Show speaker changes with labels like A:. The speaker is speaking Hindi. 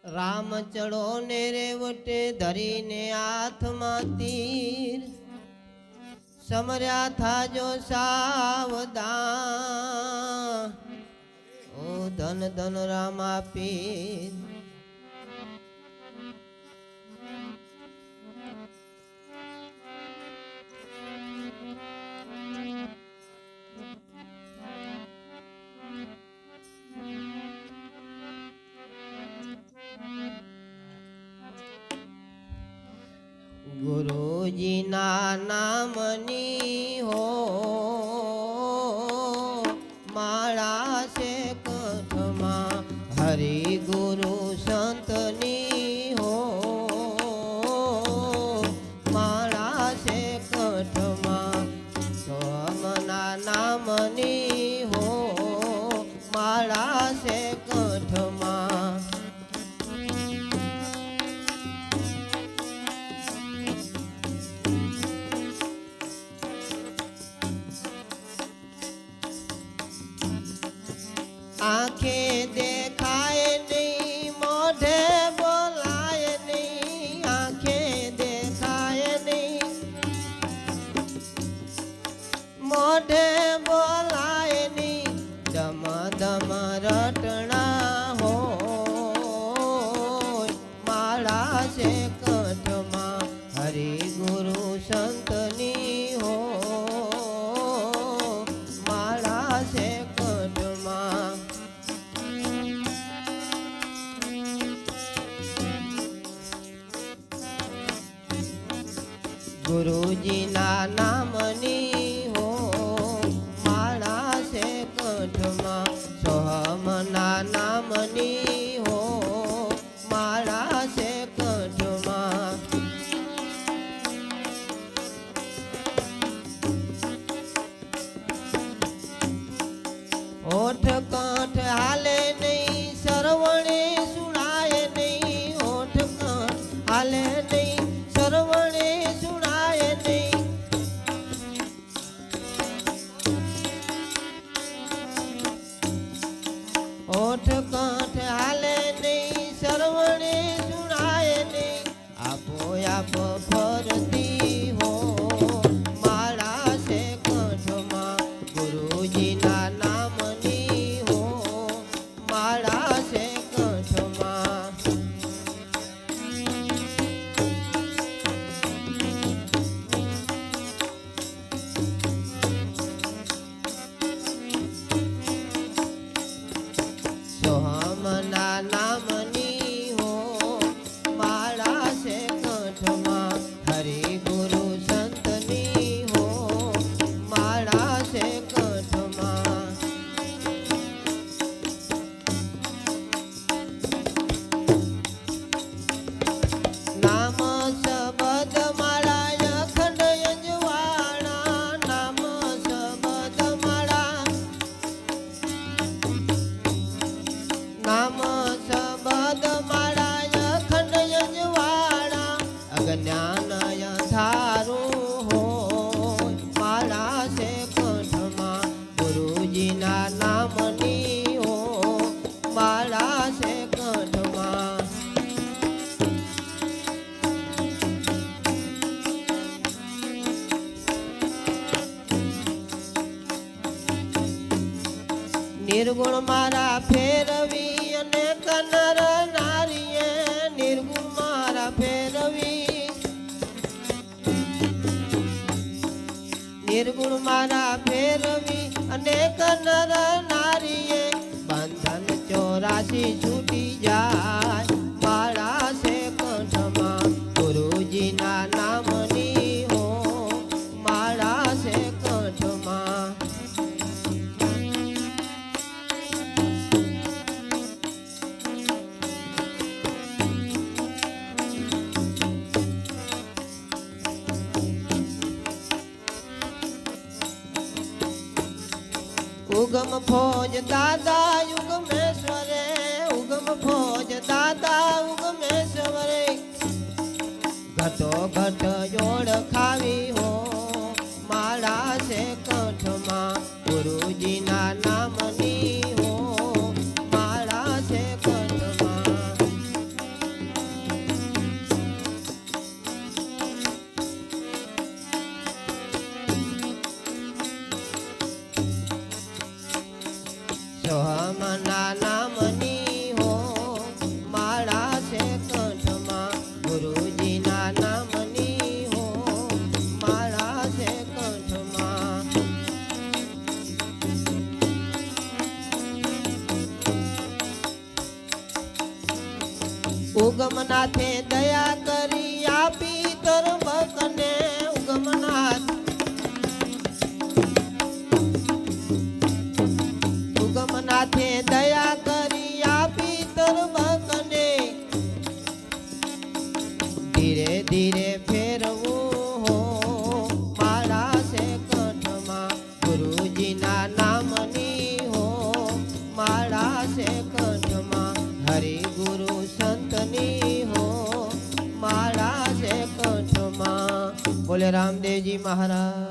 A: રામ ચડો ને રેવટે ધરીને હાથમાં તીર સમર્યા થાજો સાવધાન ઓ ધન ધન રામા પીર गुरुजी ना नामनी हो माला से कंठमा हरि गुरु संतनी हो माला से कंठमा सोमना नामनी हो माला से कंठमा आंखें देखाए नहीं मोढ़े बोलाए नहीं आंखें देखाए नहीं मोढ़े बोलाए नहीं दम दम रटना हो माला से कंठमा हरि गुरु संतनी हो माला से कंठमा गुरुजी ना नामनी हो माला से कंठमा सोहम ना नामनी हो माला से कंठमा ओठ कंठ हाले नहीं सरवणे सुनाए नहीं ओठ कंठ हाले नहीं सरवणे ओठ कंठ हाले नहीं सरवणे सुनाए नहीं आपो आप फरती हो माला से कंठमा गुरुजी ना नामनी हो माला से कंठमा सोहमना नामनी हो माला से कंठमा हरि गुरु संतनी हो माला से कंठमा नाम शब्द माला अखंड यजवाणा नाम शब्द माला नाम शब्द माला अखंड यजवाणा अज्ञान अंधारू हो माला से कंठमा गुरुजी ना नामनी हो माला से कंठमा निर्गुण मारा फेरवी अने कनर नारीए निर्गुण मारा फेरवी निर्गुण मारा फेरवी अने कनर नारीए बंधन 84 छूटी जाय माला से कंठमा गुरुजी ना नामनी हो माला से कंठमा उगम फौज दादा युगमेश्वरे उगम फौज दादा उगमेश्वरे घटो घट जोड़ खावी हो माला से कंठमा गुरुजी ना नामनी हो माला से कंठमा ઉગમનાથે દયા કરી આપી તરબકને ઉગમનાથ ઉગમનાથે દયા કરી આપી તરબકને ધીરે ધીરે ફેરવું હો મારા છે કંઠમાં ગુરુજીના નામની હો મારા છે કંઠમાં હરિ ગુરુ સંતની હો મારા છે કંઠમાં બોલે રામદેવજી મહારાજ।